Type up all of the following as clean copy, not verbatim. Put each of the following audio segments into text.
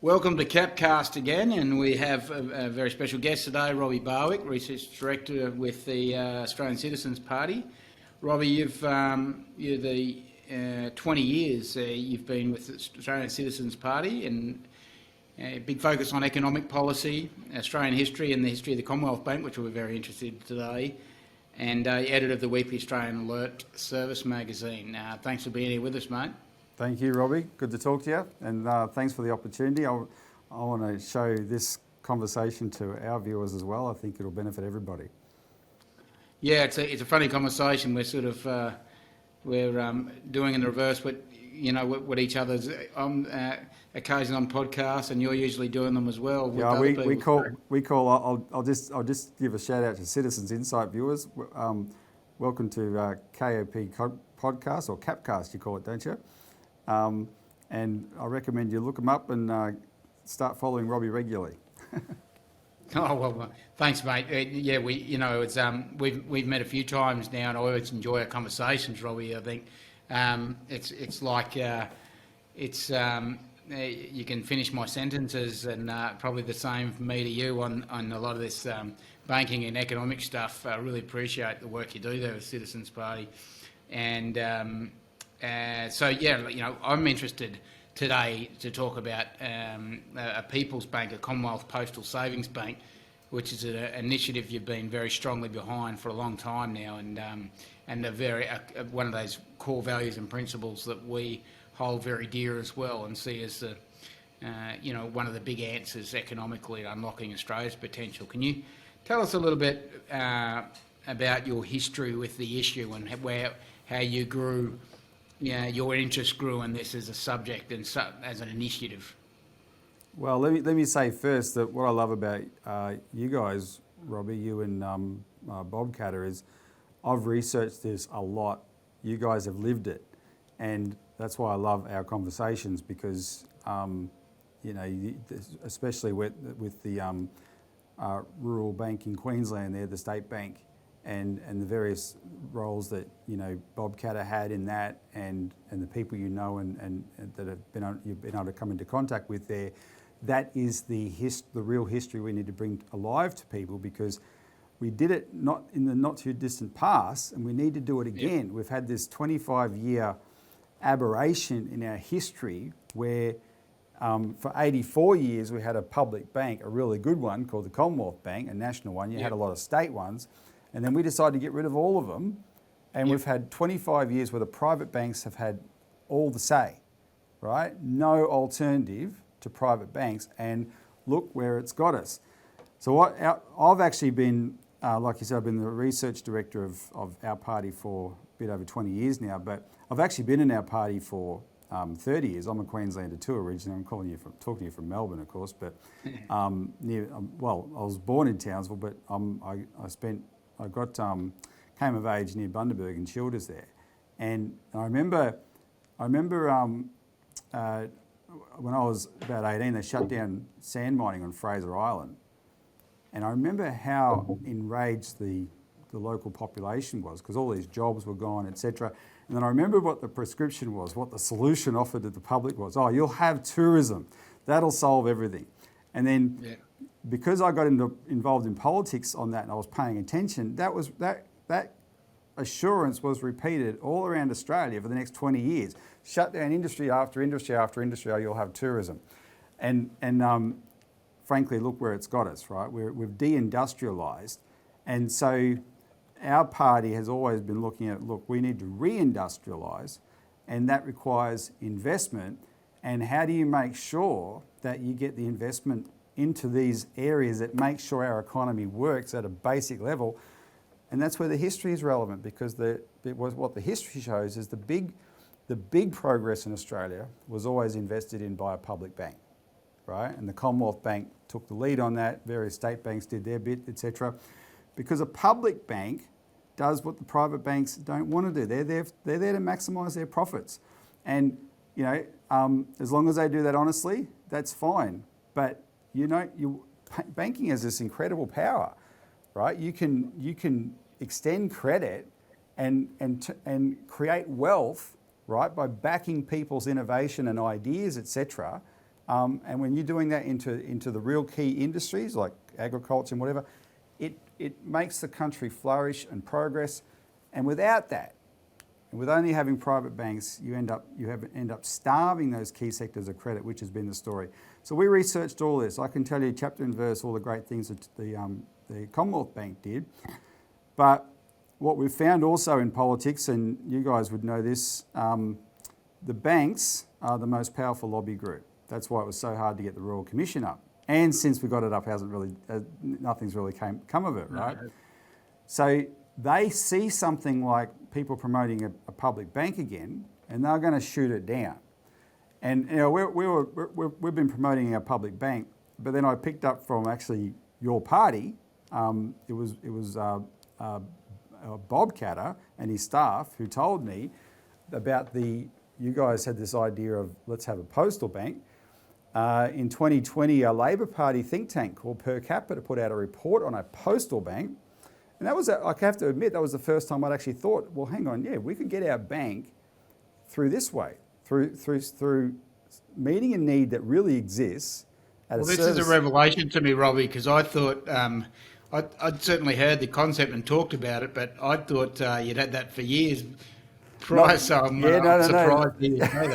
Welcome to KAPcast again, and we have a very special guest today, Robbie Barwick, Research Director with the Australian Citizens Party. Robbie, you're the 20 years you've been with the Australian Citizens Party, and a big focus on economic policy, Australian history, and the history of the Commonwealth Bank, which we're very interested in today, and editor of the weekly Australian Alert Service magazine. Thanks for being here with us, mate. Thank you, Robbie. Good to talk to you, and thanks for the opportunity. I want to show this conversation to our viewers as well. I think it'll benefit everybody. Yeah, it's a funny conversation. We're sort of doing in the reverse, but what each other's occasion on podcasts, and you're usually doing them as well. With we call. I'll just give a shout out to Citizens Insight viewers. Welcome to KAP podcast, or KAPcast, you call it, don't you? And I recommend you look them up and start following Robbie regularly. Oh well, thanks, mate. We've met a few times now, and I always enjoy our conversations, Robbie. I think it's like you can finish my sentences, and probably the same for me to you on a lot of this banking and economic stuff. I really appreciate the work you do there with Citizens Party, and. I'm interested today to talk about a People's Bank, a Commonwealth Postal Savings Bank, which is an initiative you've been very strongly behind for a long time now, and one of those core values and principles that we hold very dear as well, and see as one of the big answers economically to unlocking Australia's potential. Can you tell us a little bit about your history with the issue and how you grew? Yeah, your interest grew in this as a subject and as an initiative. Well, let me say first that what I love about you guys, Robbie, you and Bob Katter, is I've researched this a lot. You guys have lived it, and that's why I love our conversations, because especially with the rural bank in Queensland, there, the state bank. And the various roles that Bob Katter had in that, and the people and that you've been able to come into contact with there, that is the real history we need to bring alive to people, because we did it not in the not too distant past, and we need to do it again. Yep. We've had this 25-year aberration in our history where for 84 years we had a public bank, a really good one called the Commonwealth Bank, a national one. You had a lot of state ones. And then we decided to get rid of all of them, and we've had 25 years where the private banks have had all the say, right? No alternative to private banks, and look where it's got us. So I've actually been, like you said, I've been the research director of our party for a bit over 20 years now, but I've actually been in our party for 30 years. I'm a Queenslander too originally. I'm talking to you from Melbourne, of course, but I was born in Townsville, but came of age near Bundaberg and Childers there, and I remember when I was about 18, they shut down sand mining on Fraser Island, and I remember how enraged the local population was, because all these jobs were gone, etc. And then I remember what the prescription was, what the solution offered to the public was. Oh, you'll have tourism, that'll solve everything. And then. Because I got involved in politics on that, and I was paying attention, that assurance was repeated all around Australia for the next 20 years. Shut down industry after industry after industry, or you'll have tourism. And frankly, look where it's got us, right? We've deindustrialised. And so our party has always been looking at, look, we need to reindustrialise, and that requires investment. And how do you make sure that you get the investment into these areas that make sure our economy works at a basic level? And that's where the history is relevant, because what the history shows is the big progress in Australia was always invested in by a public bank, right? And the Commonwealth Bank took the lead on that. Various state banks did their bit, etc. Because a public bank does what the private banks don't want to do. They're there to maximise their profits, and as long as they do that honestly, that's fine. But banking has this incredible power, right? You can extend credit and create wealth, right, by backing people's innovation and ideas, etc. And when you're doing that into the real key industries like agriculture and whatever, it makes the country flourish and progress. And without that, and with only having private banks, you end up starving those key sectors of credit, which has been the story. So we researched all this. I can tell you chapter and verse all the great things that the Commonwealth Bank did. But what we've found also in politics, and you guys would know this, the banks are the most powerful lobby group. That's why it was so hard to get the Royal Commission up. And since we got it up, nothing's really come of it, right? No. So they see something like people promoting a public bank again, and they're going to shoot it down. And we've been promoting our public bank, but then I picked up from actually your party. It was Bob Katter and his staff who told me about you guys had this idea of let's have a postal bank. In 2020, a Labor Party think tank called Per Capita put out a report on a postal bank. And that was, I have to admit, that was the first time I'd actually thought, well, hang on, yeah, we could get our bank through this way, through meeting a need that really exists. Well, this is a revelation to me, Robbie, because I thought, I'd certainly heard the concept and talked about it, but I thought you'd had that for years prior, so I'm surprised you say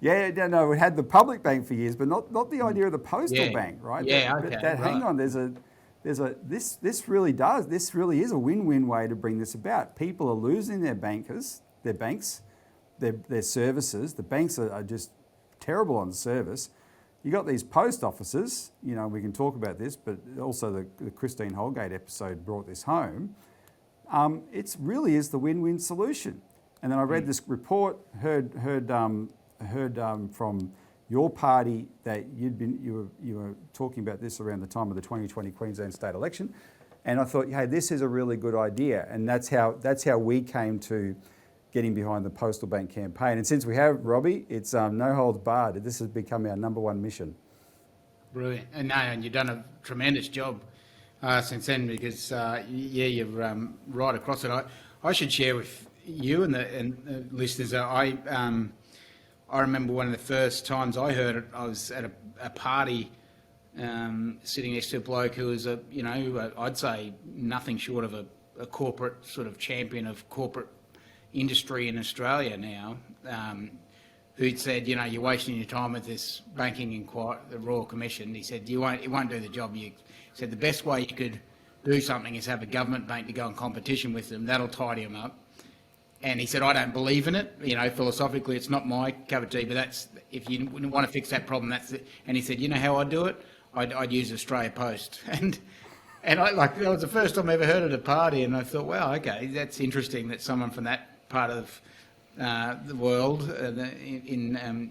that. No, we had the public bank for years, but not the idea of the postal bank, right? Hang on, this really is a win-win way to bring this about. People are losing their banks, their services. The banks are just terrible on service. You got these post offices, we can talk about this, but also the Christine Holgate episode brought this home. It really is the win-win solution. And then I read this report, heard from your party that you were talking about this around the time of the 2020 Queensland state election, and I thought, hey, this is a really good idea, and that's how we came to getting behind the postal bank campaign. And since we have Robbie, it's no holds barred. This has become our number one mission. Brilliant, and you've done a tremendous job since then because you're right across it. I should share with you and the listeners. I remember one of the first times I heard it. I was at a party, sitting next to a bloke who was I'd say nothing short of a corporate sort of champion of corporate industry in Australia now, who'd said, you're wasting your time with this banking inquiry, the Royal Commission. He said, it won't do the job. He said the best way you could do something is have a government bank to go in competition with them. That'll tidy them up. And he said, I don't believe in it. Philosophically, it's not my cup of tea, but that's, if you want to fix that problem, that's it. And he said, how I'd do it? I'd use Australia Post. And that was the first time I ever heard at a party, and I thought, wow, okay, that's interesting that someone from that part of the world, in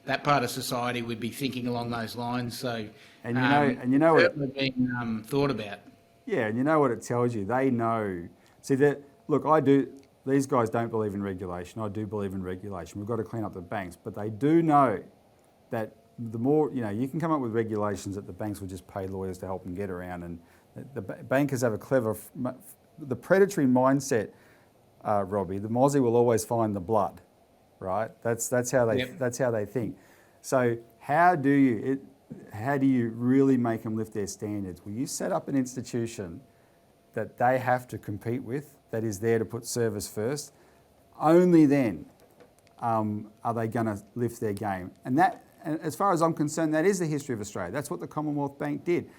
that part of society, would be thinking along those lines. So, certainly being thought about. Yeah, and you know what it tells you? They know. See that. Look, I do. These guys don't believe in regulation. I do believe in regulation. We've got to clean up the banks, but they do know that the more you can come up with regulations that the banks will just pay lawyers to help them get around, and the bankers have the predatory mindset. Robbie, the Mozzie will always find the blood, right? That's how they think. So how do you really make them lift their standards? Well, you set up an institution that they have to compete with, that is there to put service first. Only then are they going to lift their game. And as far as I'm concerned, that is the history of Australia. That's what the Commonwealth Bank did.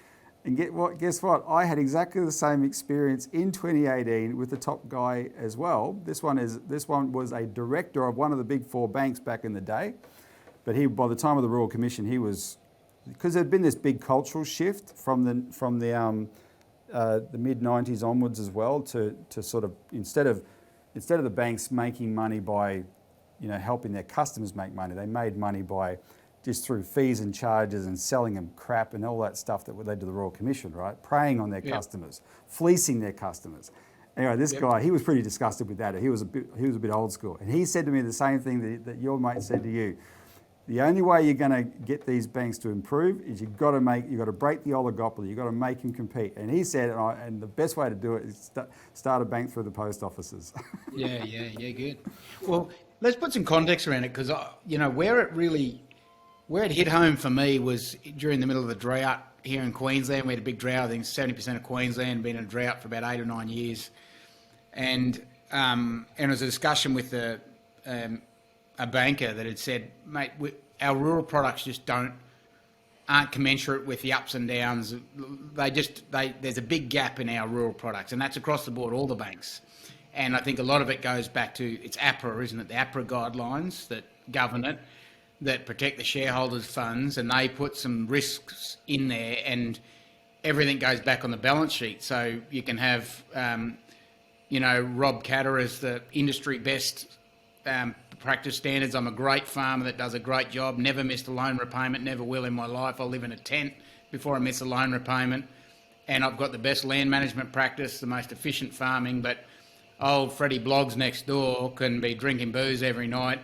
And guess what? I had exactly the same experience in 2018 with the top guy as well. This one was a director of one of the big four banks back in the day. But by the time of the Royal Commission, he was, because there'd been this big cultural shift from the mid 90s onwards as well to sort of instead of the banks making money by helping their customers make money, they made money by just through fees and charges and selling them crap and all that stuff that led to the Royal Commission, right? Preying on their customers, fleecing their customers. Anyway, this guy, he was pretty disgusted with that. He was a bit old school, and he said to me the same thing that your mate said to you. The only way you're going to get these banks to improve is you've got to break the oligopoly. You've got to make them compete. And he said, and the best way to do it is start a bank through the post offices. Yeah, good. Well, let's put some context around it because, where it really Where it hit home for me was during the middle of the drought here in Queensland. We had a big drought. I think 70% of Queensland been in a drought for about 8 or 9 years. And it was a discussion with a banker that had said, mate, our rural products just aren't commensurate with the ups and downs. There's a big gap in our rural products, and that's across the board, all the banks. And I think a lot of it goes back to, it's APRA, isn't it? The APRA guidelines that govern it, that protect the shareholders' funds, and they put some risks in there, and everything goes back on the balance sheet. So you can have, Rob Katter as the industry best practice standards. I'm a great farmer that does a great job, never missed a loan repayment, never will in my life. I'll live in a tent before I miss a loan repayment. And I've got the best land management practice, the most efficient farming, but old Freddie Bloggs next door can be drinking booze every night,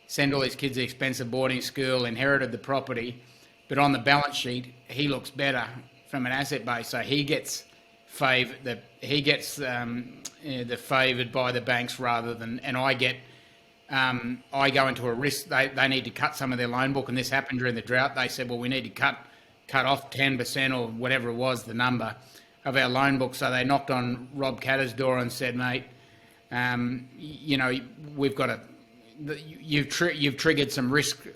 send all his kids to expensive boarding school, inherited the property, but on the balance sheet, he looks better from an asset base. So he gets favoured by the banks rather than, and I go into a risk. They need to cut some of their loan book, and this happened during the drought. They said, well, we need to cut off 10% or whatever it was, the number of our loan book. So they knocked on Rob Katter's door and said, mate, we've got you've triggered some risk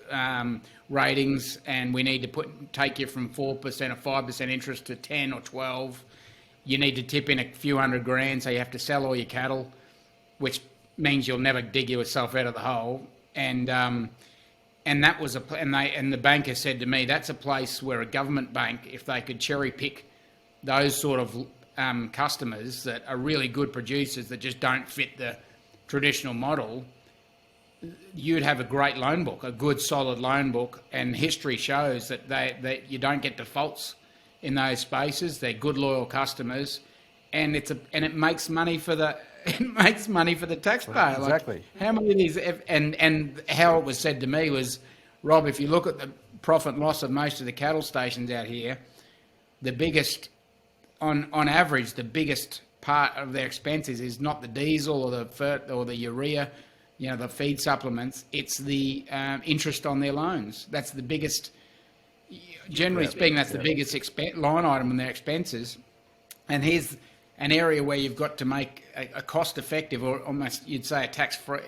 ratings, and we need to take you from 4% or 5% interest to 10 or 12. You need to tip in a few $100,000, so you have to sell all your cattle, which means you'll never dig yourself out of the hole. And that was and the banker said to me, that's a place where a government bank, if they could cherry pick those sort of customers that are really good producers that just don't fit the traditional model, you'd have a great loan book, a good solid loan book. And history shows that you don't get defaults in those spaces. They're good, loyal customers, and it makes money for the taxpayer. Exactly. Like, how many of these? And how it was said to me was, Rob, if you look at the profit and loss of most of the cattle stations out here, the biggest, on average, the biggest part of their expenses is not the diesel or the urea, the feed supplements. It's the interest on their loans. That's the biggest. Generally speaking, that's the biggest line item in their expenses. And here's an area where you've got to make a cost-effective, or almost you'd say a tax-free,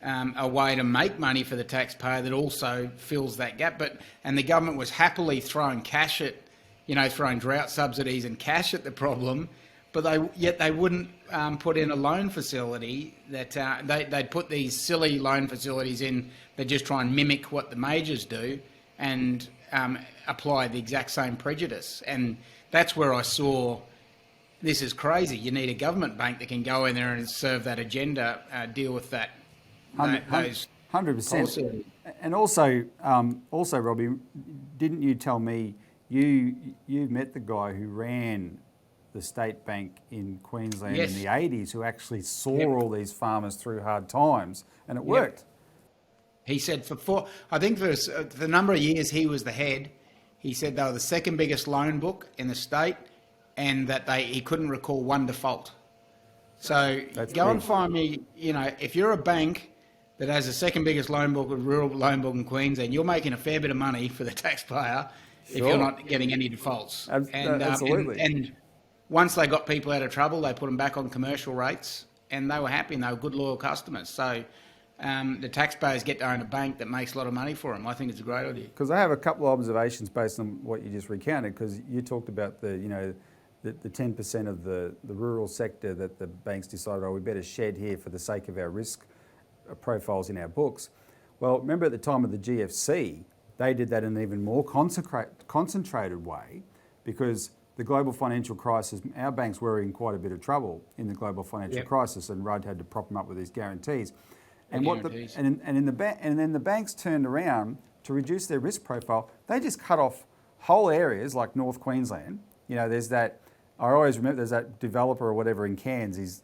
a way to make money for the taxpayer that also fills that gap. And the government was happily throwing cash at, throwing drought subsidies and cash at the problem, but they wouldn't put in a loan facility that they'd put these silly loan facilities in that just try and mimic what the majors do and apply the exact same prejudice. And that's where I saw, this is crazy. You need a government bank that can go in there and serve that agenda, deal with that. 100%. And also, Robbie, didn't you tell me you met the guy who ran the state bank in Queensland in the 80s, who actually saw all these farmers through hard times, and it worked? He said for the number of years he was the head, he said they were the second biggest loan book in the state, and that he couldn't recall one default. So and find me, if you're a bank that has the second biggest loan book, rural loan book in Queensland, you're making a fair bit of money for the taxpayer if you're not getting any defaults. Absolutely. And once they got people out of trouble, they put them back on commercial rates, and they were happy, and they were good, loyal customers. So the taxpayers get to own a bank that makes a lot of money for them. I think it's a great idea. Because I have a couple of observations based on what you just recounted, because you talked about the 10% of the rural sector that the banks decided, we better shed here for the sake of our risk profiles in our books. Well, remember at the time of the GFC, they did that in an even more concentrated way, because the global financial crisis, our banks were in quite a bit of trouble in the global financial crisis, and Rudd had to prop them up with these guarantees. And then the banks turned around to reduce their risk profile. They just cut off whole areas like North Queensland. There's that. I always remember there's that developer or whatever in Cairns.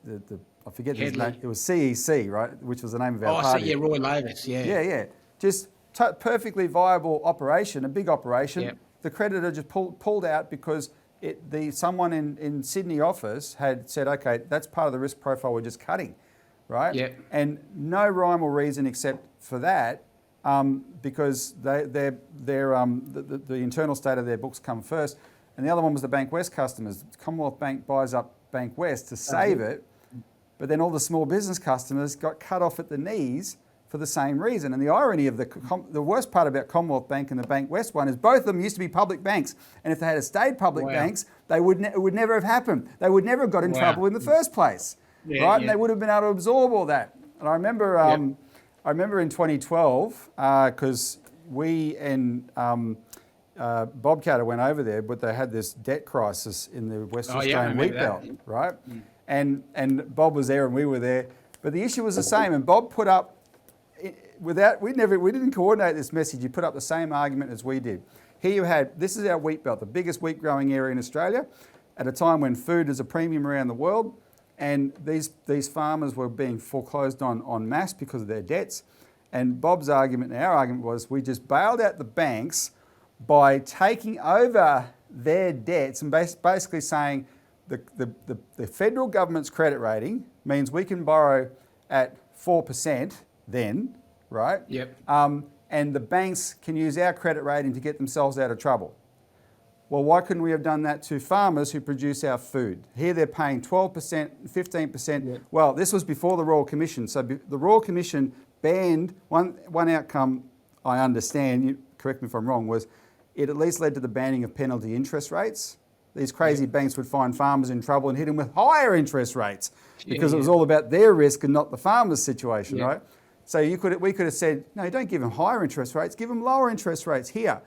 I forget his name. It was CEC, right? Which was the name of our party. Roy Lavis. Yeah. Just perfectly viable operation, a big operation. Yep. The creditor just pulled out because someone in Sydney office had said, okay, that's part of the risk profile we're just cutting. Right? Yep. And no rhyme or reason except for that, because the internal state of their books come first. And the other one was the Bank West customers. Commonwealth Bank buys up Bank West to save it, but then all the small business customers got cut off at the knees for the same reason. And the irony of the worst part about Commonwealth Bank and the Bank West one is both of them used to be public banks. And if they had stayed public banks, it would never have happened. They would never have got in trouble in the first place, right? And they would have been able to absorb all that. And I remember, in 2012, because we and Bob Katter went over there, but they had this debt crisis in the Western Australian wheat belt, right? And Bob was there and we were there, but the issue was the same. And Bob put up, we didn't coordinate this message. He put up the same argument as we did. Here you had, this is our wheat belt, the biggest wheat growing area in Australia, at a time when food is a premium around the world, and these farmers were being foreclosed on en masse because of their debts. And Bob's argument and our argument was we just bailed out the banks by taking over their debts and basically saying the federal government's credit rating means we can borrow at 4% then, right? Yep. And the banks can use our credit rating to get themselves out of trouble. Well, why couldn't we have done that to farmers who produce our food? Here they're paying 12%, 15%. Yep. Well, this was before the Royal Commission. So the Royal Commission banned, one outcome I understand, you correct me if I'm wrong, was it at least led to the banning of penalty interest rates. These crazy banks would find farmers in trouble and hit them with higher interest rates because it was all about their risk and not the farmer's situation, right? So we could have said, no, don't give them higher interest rates, give them lower interest rates. Here,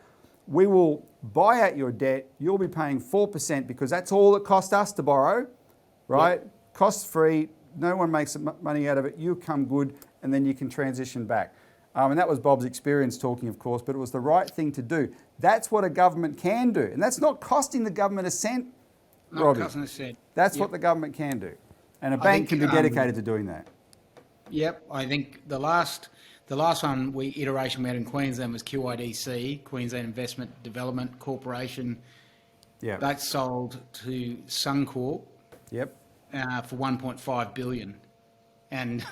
we will buy out your debt, you'll be paying 4% because that's all it cost us to borrow, right? Cost free, no one makes money out of it, you come good, and then you can transition back. And that was Bob's experience talking, of course, but it was the right thing to do. That's what a government can do. And that's not costing the government a cent, Robbie. Not costing a cent. That's what the government can do. And a bank can be dedicated to doing that. Yep, I think the last iteration we had in Queensland was QIDC, Queensland Investment Development Corporation. Yeah. That sold to Suncorp. Yep. For 1.5 billion, and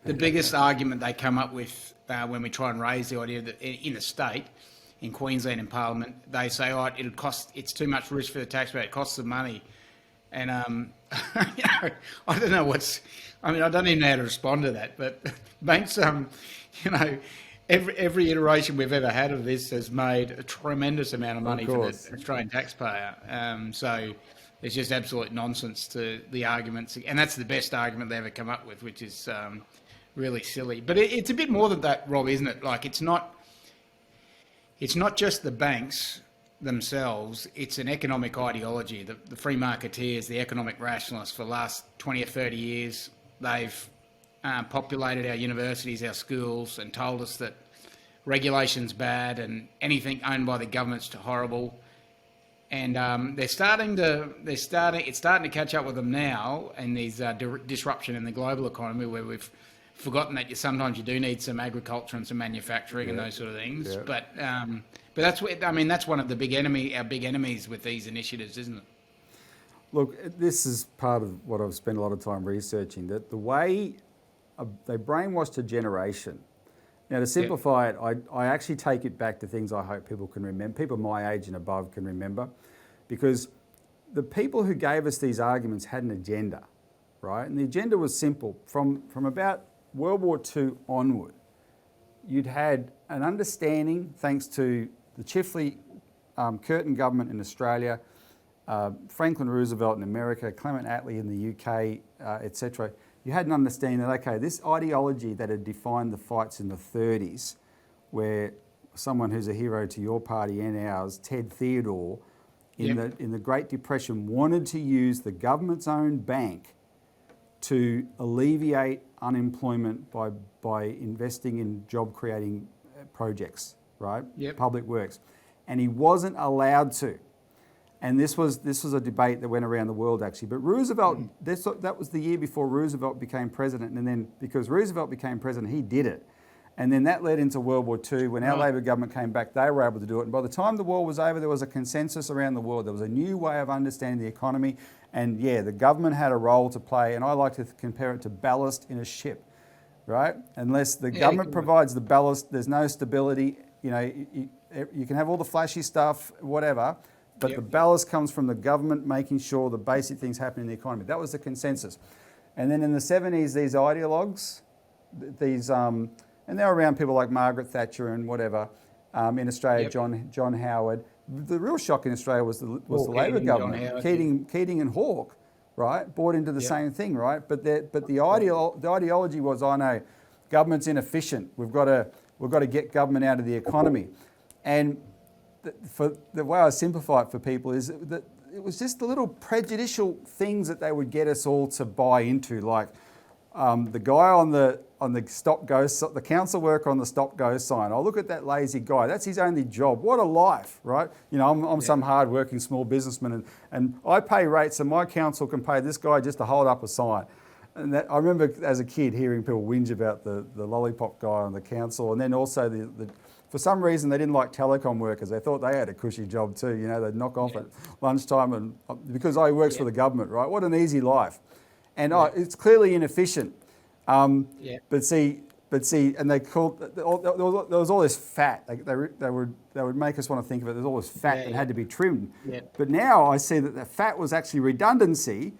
the biggest argument they come up with when we try and raise the idea that in the state, in Queensland in Parliament, they say, "Oh, it's too much risk for the taxpayer. It costs them money," and I don't know I don't even know how to respond to that. But banks, every iteration we've ever had of this has made a tremendous amount of money for the Australian taxpayer. So it's just absolute nonsense to the arguments, and that's the best argument they ever come up with, which is really silly. But it's a bit more than that, Rob, isn't it? Like it's not just the banks themselves, it's an economic ideology. The free marketeers, the economic rationalists for the last 20 or 30 years, they've populated our universities, our schools, and told us that regulation's bad and anything owned by the government's horrible. And it's starting to catch up with them now, and these disruption in the global economy, where we've forgotten that sometimes you do need some agriculture and some manufacturing and those sort of things. Yeah. But that's one of our big enemies with these initiatives, isn't it? Look, this is part of what I've spent a lot of time researching, that the way they brainwashed a generation. Now, to simplify it, I actually take it back to things I hope people can remember, people my age and above can remember, because the people who gave us these arguments had an agenda, right? And the agenda was simple. From about World War II onward, you'd had an understanding, thanks to the Chifley Curtin government in Australia, Franklin Roosevelt in America, Clement Attlee in the UK, etc. You had an understanding that, okay, this ideology that had defined the fights in the 30s, where someone who's a hero to your party and ours, Ted Theodore, in the Great Depression, wanted to use the government's own bank to alleviate unemployment by investing in job-creating projects, right? Yep. Public works. And he wasn't allowed to. And this was a debate that went around the world, actually. But Roosevelt, that was the year before Roosevelt became president. And then because Roosevelt became president, he did it. And then that led into World War II. When our Labor government came back, they were able to do it. And by the time the war was over, there was a consensus around the world. There was a new way of understanding the economy. And the government had a role to play. And I like to compare it to ballast in a ship. right? Unless the Yeah, government provides the ballast, there's no stability. You know, you can have all the flashy stuff, whatever, but Yep. the ballast comes from the government making sure the basic things happen in the economy. That was the consensus. And then in the 70s, these ideologues, and they're around people like Margaret Thatcher and whatever, in Australia, Yep. John Howard. The real shock in Australia was the Labor Keating, John government, Howard, Keating and Hawke, right, bought into the Yep. same thing, right? But the ideology was, I know, government's inefficient. We've got to get government out of the economy, and for the way I simplify it for people is that it was just the little prejudicial things that they would get us all to buy into, like the guy on the stop go, the council worker on the stop go sign. Oh, look at that lazy guy. That's his only job. What a life, right? You know, I'm some hard-working small businessman, and I pay rates, and my council can pay this guy just to hold up a sign. And that, I remember as a kid hearing people whinge about the lollipop guy on the council, and then also the for some reason they didn't like telecom workers. They thought they had a cushy job too. You know, they'd knock off at lunchtime, and because he works for the government, right? What an easy life. And it's clearly inefficient. But see, and they called there was all this fat. They would make us want to think of it. There's all this fat that had to be trimmed. Yeah. But now I see that the fat was actually redundancy,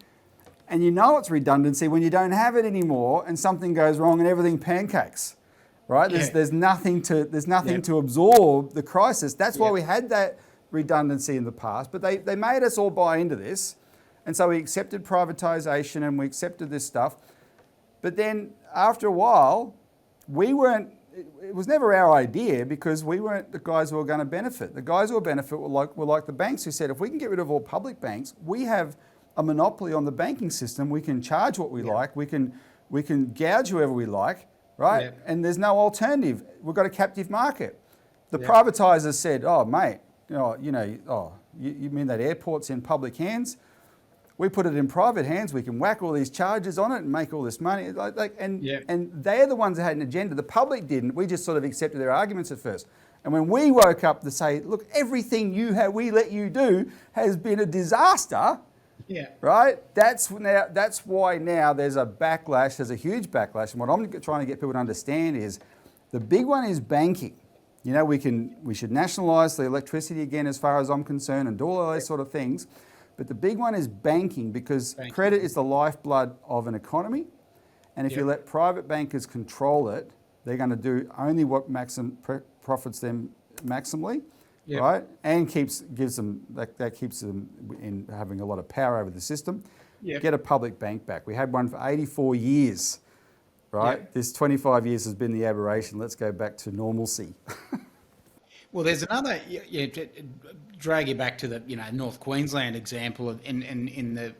and you know it's redundancy when you don't have it anymore, and something goes wrong and everything pancakes, right? There's nothing to absorb the crisis. That's why we had that redundancy in the past. But they made us all buy into this, and so we accepted privatisation and we accepted this stuff. But then after a while, it was never our idea, because we weren't the guys who were going to benefit. The guys who will benefit were like the banks, who said, if we can get rid of all public banks, we have a monopoly on the banking system. We can charge what we like. We can gouge whoever we like, right? Yep. And there's no alternative. We've got a captive market. The privatisers said, oh, mate, you mean that airport's in public hands? We put it in private hands. We can whack all these charges on it and make all this money. And they're the ones that had an agenda. The public didn't. We just sort of accepted their arguments at first. And when we woke up to say, look, everything we let you do has been a disaster, right? That's why now there's a backlash. There's a huge backlash. And what I'm trying to get people to understand is the big one is banking. You know, we should nationalise the electricity again, as far as I'm concerned, and do all those sort of things. But the big one is banking, because credit is the lifeblood of an economy. And if you let private bankers control it, they're going to do only what profits them maximally, right? And keeps them in having a lot of power over the system. Get a public bank back. We had one for 84 years, right? This 25 years has been the aberration. Let's go back to normalcy. Well, there's another, drag you back to the North Queensland example in the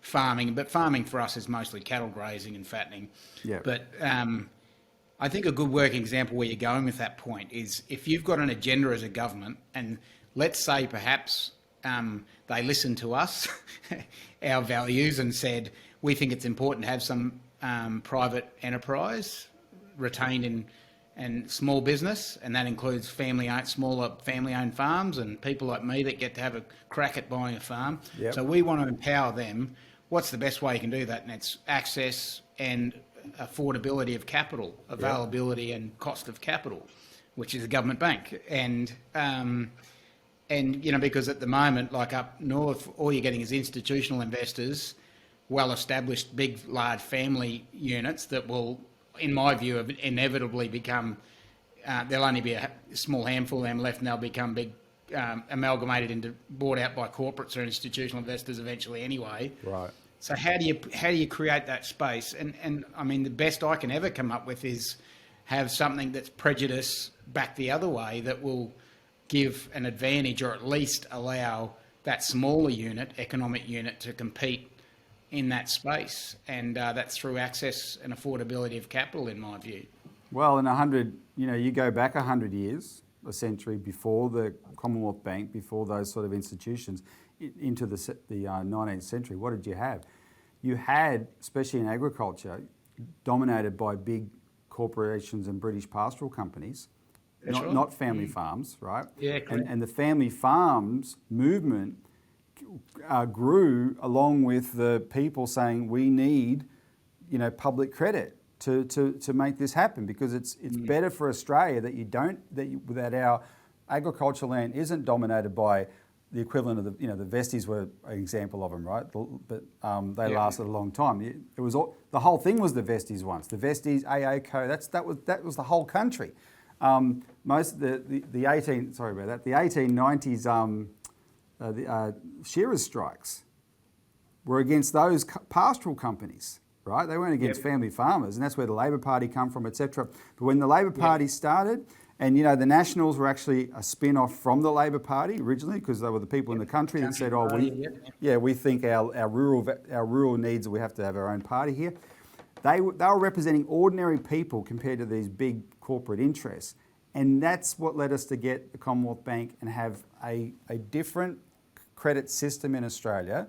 farming, but farming for us is mostly cattle grazing and fattening. But I think a good working example where you're going with that point is, if you've got an agenda as a government, and let's say perhaps they listened to us, our values, and said, we think it's important to have some private enterprise retained in and small business, and that includes smaller family-owned farms and people like me that get to have a crack at buying a farm. So we want to empower them. What's the best way you can do that? And it's access and affordability of capital, availability and cost of capital, which is a government bank. And because at the moment, like up north, all you're getting is institutional investors, well-established, big, large family units that will, in my view, inevitably become, there'll only be a small handful of them left, and they'll become big, amalgamated into, bought out by corporates or institutional investors eventually anyway. Right. So how do you create that space? And I mean, the best I can ever come up with is have something that's prejudice back the other way, that will give an advantage, or at least allow that smaller economic unit to compete in that space, and that's through access and affordability of capital, in my view. Well, in 100, you go back 100 years, a century before the Commonwealth Bank, before those sort of institutions, into the 19th century, what did you have? You had, especially in agriculture, dominated by big corporations and British pastoral companies, not family farms, right? And the family farms movement grew along with the people saying, we need, public credit. to make this happen, because it's better for Australia that our agricultural land isn't dominated by the equivalent of the Vesties were an example of them, right? But they lasted a long time. It was the whole thing was the Vesties once. The Vesties, AACO, that was the whole country. Most of the 1890s shearers' strikes were against those pastoral companies, right? They weren't against family farmers, and that's where the Labor Party come from, etc. But when the Labor Party started, and the Nationals were actually a spin-off from the Labor Party originally, because they were the people in the country that said, we think our rural needs, we have to have our own party here. They were representing ordinary people compared to these big corporate interests. And that's what led us to get the Commonwealth Bank and have a different credit system in Australia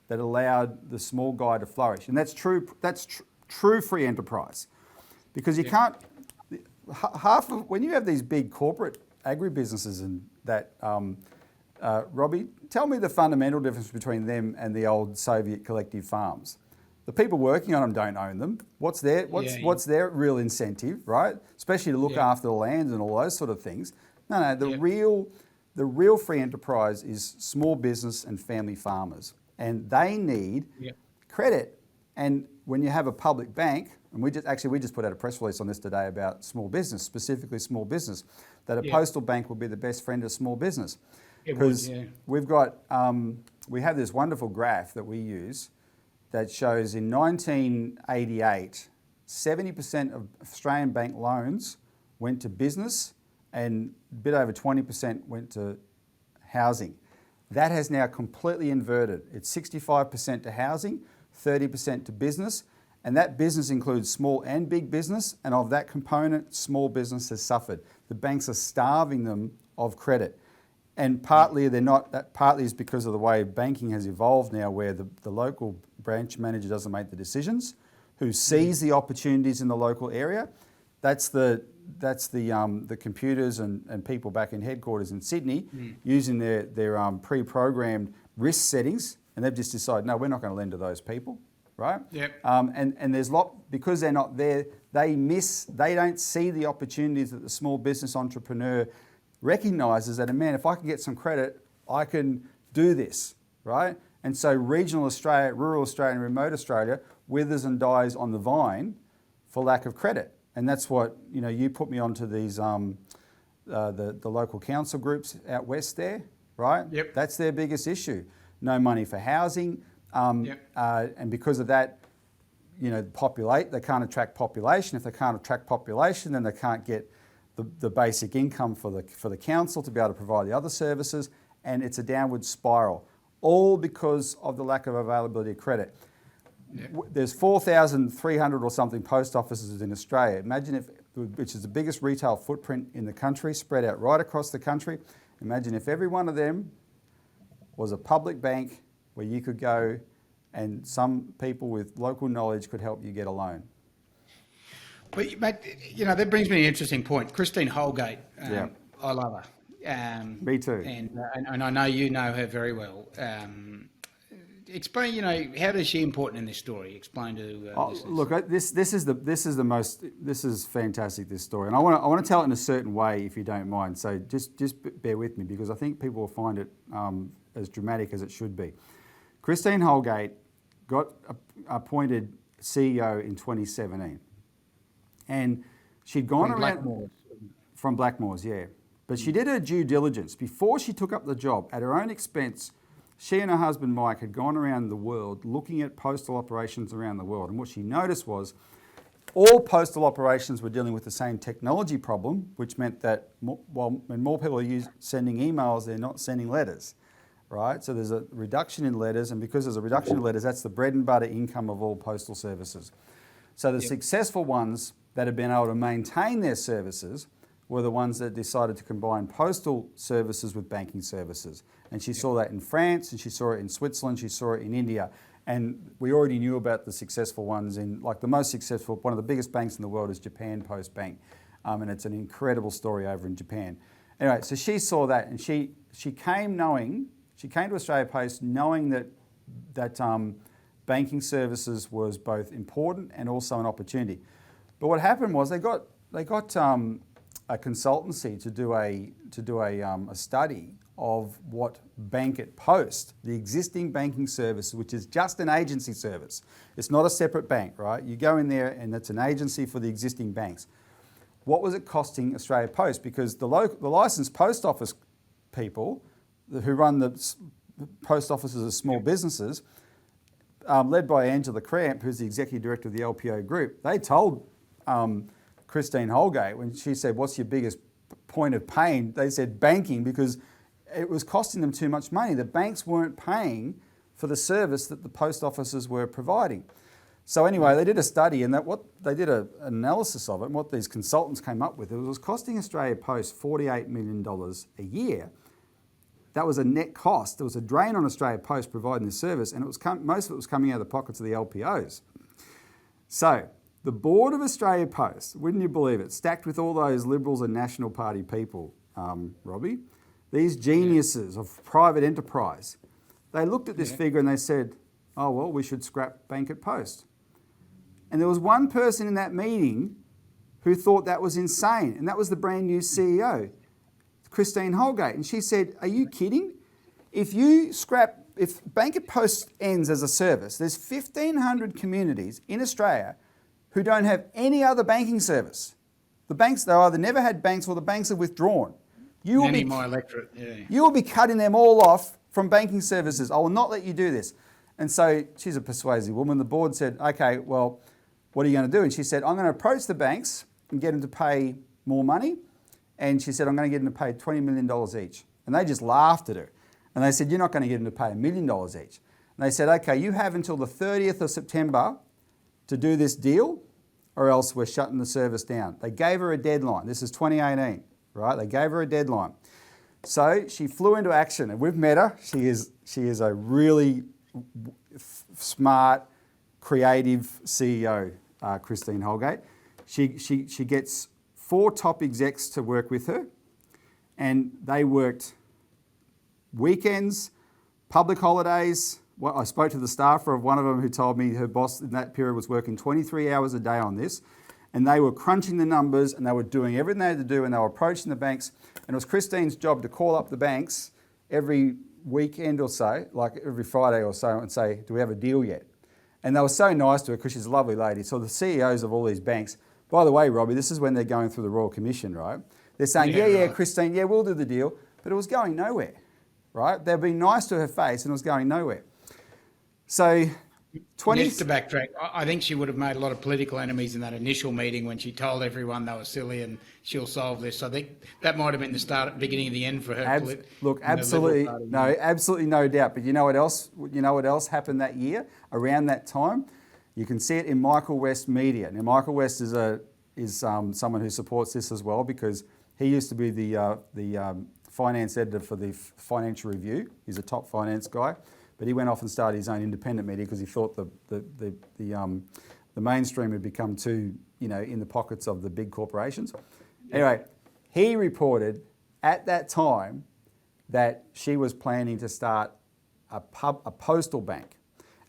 that allowed the small guy to flourish. And that's true free enterprise. Because you can't, when you have these big corporate agribusinesses and that, Robbie, tell me the fundamental difference between them and the old Soviet collective farms. The people working on them don't own them. What's their real incentive, right? Especially to look after the land and all those sort of things. No, the real free enterprise is small business and family farmers, and they need credit. And when you have a public bank, and we just put out a press release on this today about small business, specifically small business, that a postal bank will be the best friend of small business, because we've got we have this wonderful graph that we use that shows in 1988, 70% of Australian bank loans went to business and a bit over 20% went to housing. That has now completely inverted. It's 65% to housing, 30% to business, and that business includes small and big business, and of that component, small business has suffered. The banks are starving them of credit. And partly they're not. That partly is because of the way banking has evolved now, where the local branch manager doesn't make the decisions, who sees the opportunities in the local area. That's the computers and people back in headquarters in Sydney using their pre-programmed risk settings, and they've just decided, no, we're not going to lend to those people, right? And there's because they're not there, they don't see the opportunities that the small business entrepreneur recognises that, man, if I can get some credit, I can do this, right? And so regional Australia, rural Australia and remote Australia withers and dies on the vine for lack of credit. And that's what, you put me onto these, the local council groups out west there, right? That's their biggest issue. No money for housing. And because of that, they can't attract population. If they can't attract population, then they can't get the basic income for the council to be able to provide the other services, and it's a downward spiral, all because of the lack of availability of credit. There's 4,300 or something post offices in Australia. Imagine which is the biggest retail footprint in the country, spread out right across the country. Imagine if every one of them was a public bank where you could go and some people with local knowledge could help you get a loan. But mate, that brings me to an interesting point. Christine Holgate, I love her. Me too. And I know you know her very well. Explain, how is she important in this story? Explain to listeners. Look, this is fantastic, this story, and I want to tell it in a certain way, if you don't mind. So just bear with me, because I think people will find it as dramatic as it should be. Christine Holgate got appointed CEO in 2017. And she'd gone around from Blackmores, but she did her due diligence before she took up the job at her own expense. She and her husband Mike had gone around the world looking at postal operations around the world, and what she noticed was all postal operations were dealing with the same technology problem, which meant that when more people are sending emails, they're not sending letters, right? So there's a reduction in letters, and because there's a reduction in letters, that's the bread and butter income of all postal services. So the successful ones that have been able to maintain their services were the ones that decided to combine postal services with banking services. And she saw that in France, and she saw it in Switzerland, she saw it in India. And we already knew about the successful ones the most successful, one of the biggest banks in the world is Japan Post Bank. And it's an incredible story over in Japan. Anyway, so she saw that, and she came to Australia Post knowing that banking services was both important and also an opportunity. But what happened was they got a consultancy to do a study of what Bank at Post, the existing banking service, which is just an agency service. It's not a separate bank, right? You go in there and it's an agency for the existing banks. What was it costing Australia Post? Because the licensed post office people who run the post offices as small businesses, led by Angela Cramp, who's the executive director of the LPO group, they told Christine Holgate when she said, what's your biggest point of pain? They said banking, because it was costing them too much money. The banks weren't paying for the service that the post offices were providing. So anyway, they did a study, and they did an analysis of it, and what these consultants came up with, it was costing Australia Post $48 million a year. That was a net cost. There was a drain on Australia Post providing this service, and most of it was coming out of the pockets of the LPOs. So the board of Australia Post, wouldn't you believe it, stacked with all those Liberals and National Party people, Robbie, these geniuses of private enterprise, they looked at this figure and they said, oh, well, we should scrap Bank at Post. And there was one person in that meeting who thought that was insane, and that was the brand new CEO, Christine Holgate. And she said, are you kidding? If Bank at Post ends as a service, there's 1,500 communities in Australia who don't have any other banking service. The banks, they either never had banks or the banks have withdrawn. You my electorate, You will be cutting them all off from banking services. I will not let you do this. And so she's a persuasive woman. The board said, okay, well, what are you going to do? And she said, I'm going to approach the banks and get them to pay more money. And she said, I'm going to get them to pay $20 million each. And they just laughed at her. And they said, you're not going to get them to pay $1 million each. And they said, okay, you have until the 30th of September to do this deal, or else we're shutting the service down. They gave her a deadline. This is 2018, right? They gave her a deadline. So she flew into action, and we've met her. She is a really smart, creative CEO, Christine Holgate. She gets 4 top execs to work with her, and they worked weekends, public holidays. Well, I spoke to the staffer of one of them who told me her boss in that period was working 23 hours a day on this, and they were crunching the numbers and they were doing everything they had to do, and they were approaching the banks, and it was Christine's job to call up the banks every weekend or so, like every Friday or so, and say, do we have a deal yet? And they were so nice to her because she's a lovely lady. So the CEOs of all these banks, by the way, Robbie, this is when they're going through the Royal Commission, right? They're saying, yeah, Christine, yeah, we'll do the deal. But it was going nowhere, right? They've been nice to her face and it was going nowhere. So Just to backtrack, I think she would have made a lot of political enemies in that initial meeting when she told everyone they were silly and she'll solve this. I think that might have been the beginning of the end for her. Absolutely no doubt. But you know what else? You know what else happened that year around that time? You can see it in Michael West media. Now, Michael West is someone who supports this as well because he used to be the finance editor for the Financial Review. He's a top finance guy. But he went off and started his own independent media because he thought the mainstream had become too, in the pockets of the big corporations. Anyway, he reported at that time that she was planning to start a postal bank.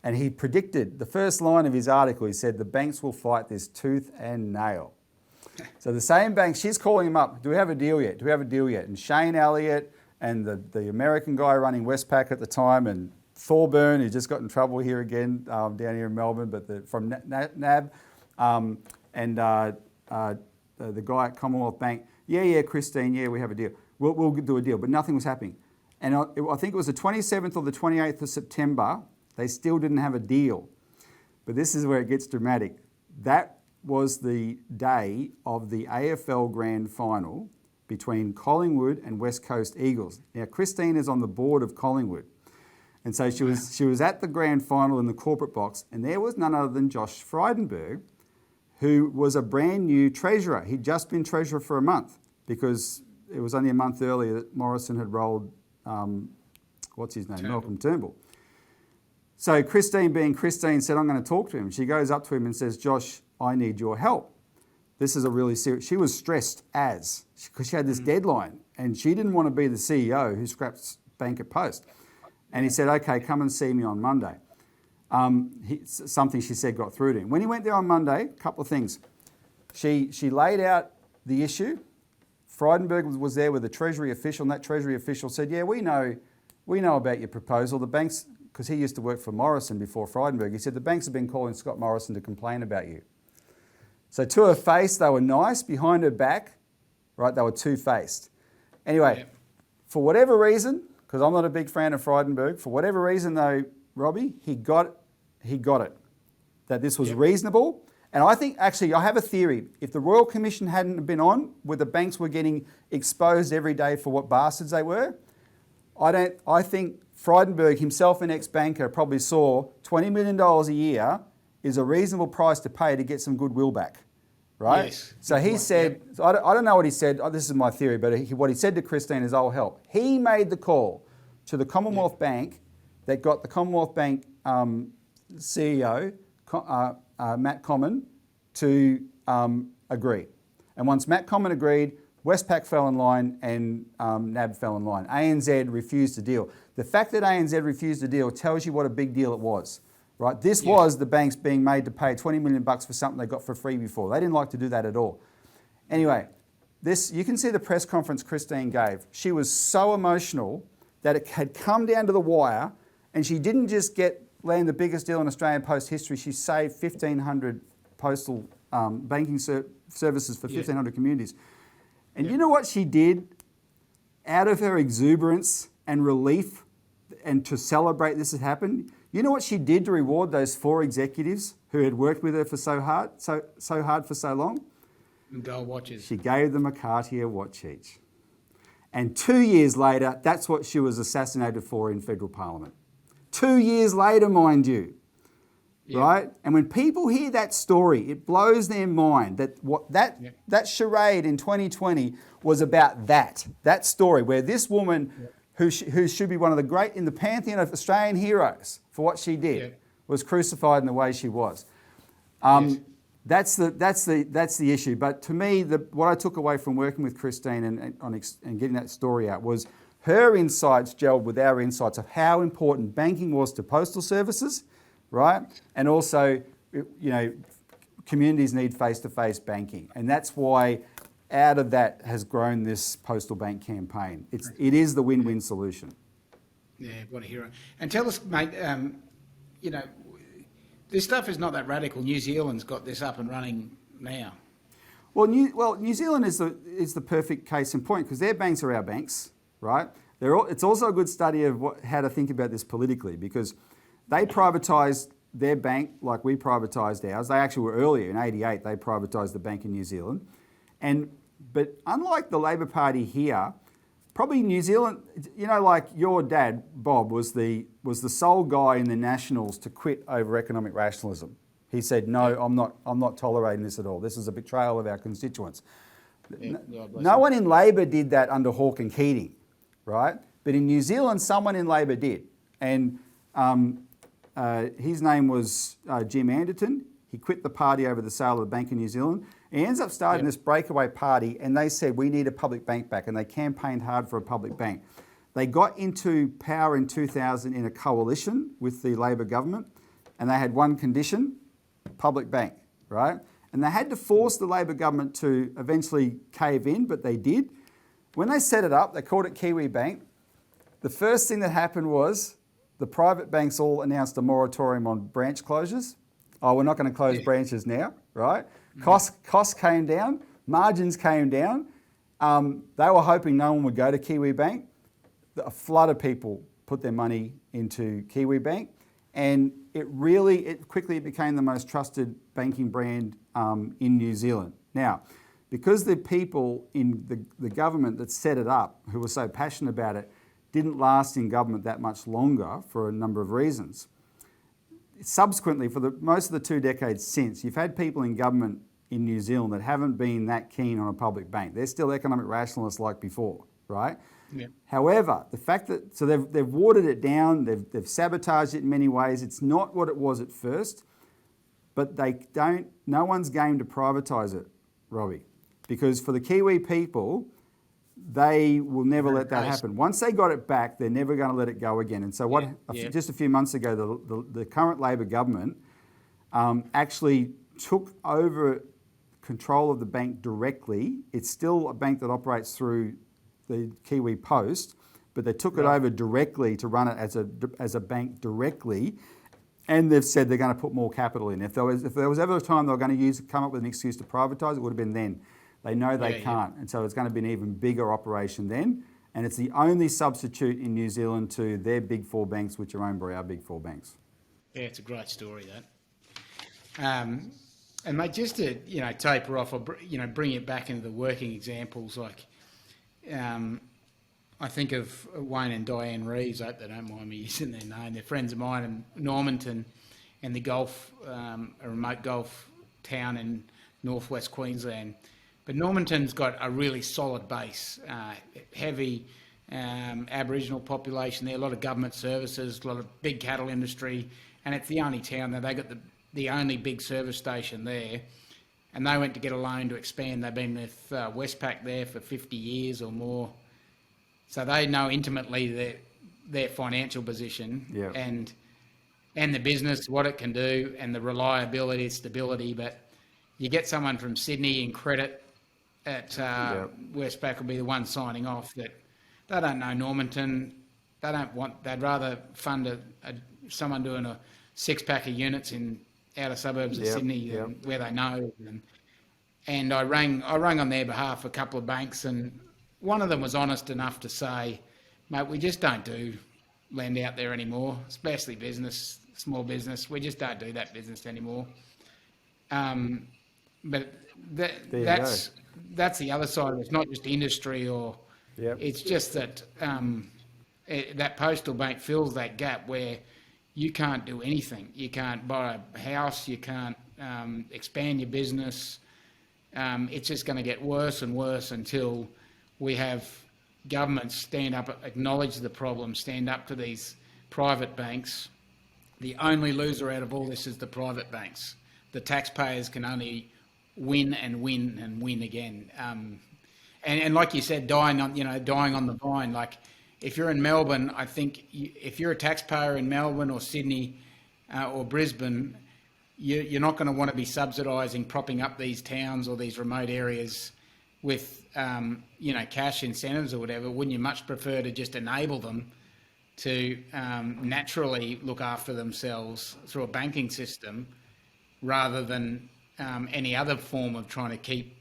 And he predicted, the first line of his article, he said, the banks will fight this tooth and nail. So the same bank, she's calling him up, do we have a deal yet? Do we have a deal yet? And Shane Elliott and the American guy running Westpac at the time, and Thorburn, who just got in trouble here again, down here in Melbourne, but from NAB, and the guy at Commonwealth Bank, yeah, Christine, yeah, we have a deal. We'll do a deal, but nothing was happening. And I think it was the 27th or the 28th of September, they still didn't have a deal. But this is where it gets dramatic. That was the day of the AFL Grand Final between Collingwood and West Coast Eagles. Now, Christine is on the board of Collingwood. And so she was at the grand final in the corporate box, and there was none other than Josh Frydenberg, who was a brand new treasurer. He'd just been treasurer for a month because it was only a month earlier that Morrison had rolled, Malcolm Turnbull. So Christine, being Christine, said, I'm going to talk to him. She goes up to him and says, Josh, I need your help. This is a really serious... She was stressed because she had this deadline, and she didn't want to be the CEO who scraps Bank at Post. And he said, okay, come and see me on Monday. Something she said got through to him. When he went there on Monday, a couple of things. She laid out the issue. Frydenberg was there with a Treasury official, and that Treasury official said, yeah, we know about your proposal. The banks, because he used to work for Morrison before Frydenberg, he said the banks have been calling Scott Morrison to complain about you. So to her face, they were nice. Behind her back, right, they were two-faced. Anyway, for whatever reason, because I'm not a big fan of Frydenberg, for whatever reason though, Robbie, he got it, that this was reasonable. And I think, actually, I have a theory. If the Royal Commission hadn't been on, where the banks were getting exposed every day for what bastards they were, I think Frydenberg, himself an ex-banker, probably saw $20 million a year is a reasonable price to pay to get some goodwill back, right? Yes. So he said, I don't know what he said, this is my theory, but what he said to Christine is, I'll help. He made the call to the Commonwealth Bank that got the Commonwealth Bank CEO, Matt Comyn, to agree. And once Matt Comyn agreed, Westpac fell in line and NAB fell in line. ANZ refused to deal. The fact that ANZ refused to deal tells you what a big deal it was, right? This was the banks being made to pay $20 million for something they got for free before. They didn't like to do that at all. Anyway, you can see the press conference Christine gave. She was so emotional that it had come down to the wire, and she didn't just land the biggest deal in Australian Post history. She saved 1,500 postal banking services for 1,500 communities. And you know what she did out of her exuberance and relief and to celebrate this had happened? You know what she did to reward those 4 executives who had worked with her for so hard for so long? Gold watches. She gave them a Cartier watch each. And 2 years later, that's what she was assassinated for in federal parliament. 2 years later, mind you. Right? And when people hear that story, it blows their mind that that charade in 2020 was about that story where this woman who should be one of the great, in the pantheon of Australian heroes for what she did, was crucified in the way she was. That's the issue. But to me, what I took away from working with Christine and getting that story out was her insights gelled with our insights of how important banking was to postal services, right? And also, communities need face-to-face banking. And that's why out of that has grown this postal bank campaign. It is the win-win solution. Yeah, what a hero. And tell us, mate, this stuff is not that radical. New Zealand's got this up and running now. Well, New Zealand is the perfect case in point because their banks are our banks, right? It's also a good study of how to think about this politically because they privatised their bank like we privatised ours. They actually were earlier. In '88, they privatised the bank in New Zealand. But unlike the Labor Party here, probably New Zealand, like your dad, Bob, was the sole guy in the Nationals to quit over economic rationalism. He said, no, I'm not tolerating this at all. This is a betrayal of our constituents. No one in Labor did that under Hawke and Keating, right? But in New Zealand, someone in Labor did. And his name was Jim Anderton. He quit the party over the sale of the Bank in New Zealand. He ends up starting this breakaway party, and they said, we need a public bank back, and they campaigned hard for a public bank. They got into power in 2000 in a coalition with the Labor government, and they had one condition, public bank, right? And they had to force the Labor government to eventually cave in, but they did. When they set it up, they called it Kiwi Bank. The first thing that happened was the private banks all announced a moratorium on branch closures. Oh, we're not going to close branches now, right? Costs came down, margins came down. They were hoping no one would go to Kiwi Bank. A flood of people put their money into Kiwi Bank, and it quickly became the most trusted banking brand in New Zealand. Now, because the people in the government that set it up, who were so passionate about it, didn't last in government that much longer for a number of reasons. Subsequently, for most of the 2 decades since, you've had people in government in New Zealand that haven't been that keen on a public bank. They're still economic rationalists like before, right? Yeah. However, the fact that, so they've watered it down, they've sabotaged it in many ways. It's not what it was at first, but no one's game to privatise it, Robbie. Because for the Kiwi people, they will never let that happen. Once they got it back, they're never going to let it go again. And so just a few months ago, the current Labor government actually took over control of the bank directly. It's still a bank that operates through the Kiwi Post, but they took it over directly to run it as a bank directly. And they've said they're going to put more capital in. If there was ever a time they were going to come up with an excuse to privatise, it would have been then. They know they can't. And so it's going to be an even bigger operation then. And it's the only substitute in New Zealand to their big four banks, which are owned by our big four banks. Yeah, it's a great story, that. And mate, just to taper off, or bring it back into the working examples, like I think of Wayne and Diane Reeves. I hope they don't mind me using their name. They're friends of mine in Normanton, and the golf, a remote golf town in northwest Queensland. But Normanton's got a really solid base, heavy Aboriginal population there, a lot of government services, a lot of big cattle industry, and it's the only town that they got the only big service station there. And they went to get a loan to expand. They've been with Westpac there for 50 years or more. So they know intimately their financial position and the business, what it can do, and the reliability, stability. But you get someone from Sydney in credit at Westpac will be the one signing off that they don't know Normanton. They'd rather fund someone doing a 6-pack of units in outer suburbs of Sydney where they know. And I rang on their behalf a couple of banks, and one of them was honest enough to say, mate, we just don't do lend out there anymore, especially business, small business. We just don't do that business anymore. But that's the other side of it. It's not just industry it's just that that postal bank fills that gap where you can't do anything. You can't buy a house. You can't expand your business. It's just going to get worse and worse until we have governments stand up, acknowledge the problem, stand up to these private banks. The only loser out of all this is the private banks. The taxpayers can only win and win and win again. And like you said, dying on the vine. Like if you're in Melbourne, I think if you're a taxpayer in Melbourne or Sydney or Brisbane, you're not going to want to be subsidising, propping up these towns or these remote areas with cash incentives or whatever. Wouldn't you much prefer to just enable them to naturally look after themselves through a banking system rather than any other form of trying to keep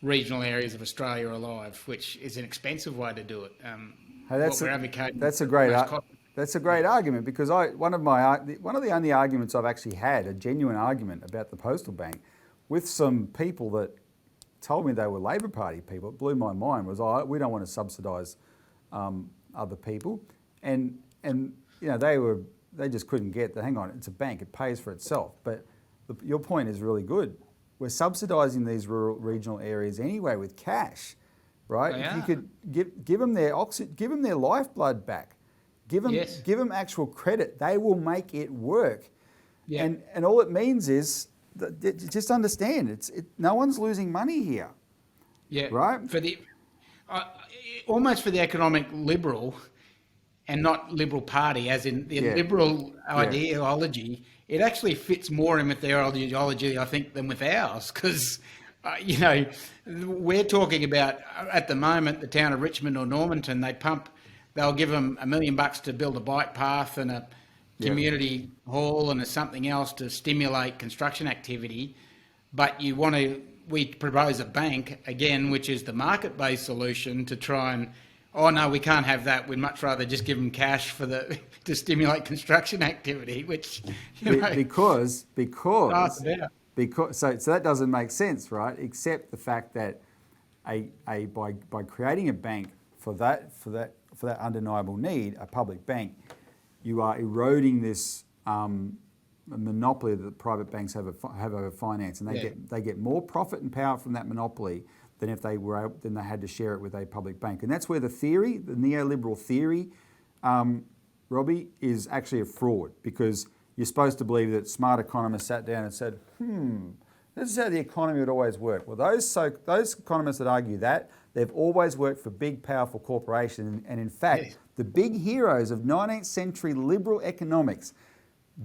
regional areas of Australia alive, which is an expensive way to do it. That's a great argument, because one of the only arguments I've actually had, a genuine argument about the postal bank, with some people that told me they were Labor Party people, it blew my mind, was we don't want to subsidise other people, and they just couldn't get that. Hang on, it's a bank, it pays for itself. But your point is really good. We're subsidising these rural regional areas anyway with cash, right? If you could give them their give them their lifeblood back, give them actual credit, they will make it work. Yeah. And all it means is just understand no one's losing money here. Yeah. Right. For the almost for the economic liberal, and not Liberal Party, as in the liberal ideology. It actually fits more in with their ideology, I think, than with ours, because, we're talking about, at the moment, the town of Richmond or Normanton, they'll give them $1 million to build a bike path and a community hall and something else to stimulate construction activity. But we propose a bank, again, which is the market-based solution to try and, oh no, we can't have that. We'd much rather just give them cash to stimulate construction activity, which because so that doesn't make sense, right? Except the fact that by creating a bank for that undeniable need, a public bank, you are eroding this monopoly that the private banks have over finance, and they get more profit and power from that monopoly than if they had to share it with a public bank. And that's where the neoliberal theory, Robbie, is actually a fraud, because you're supposed to believe that smart economists sat down and said, this is how the economy would always work. Well, those economists that argue that, they've always worked for big, powerful corporations. And in fact, the big heroes of 19th century liberal economics,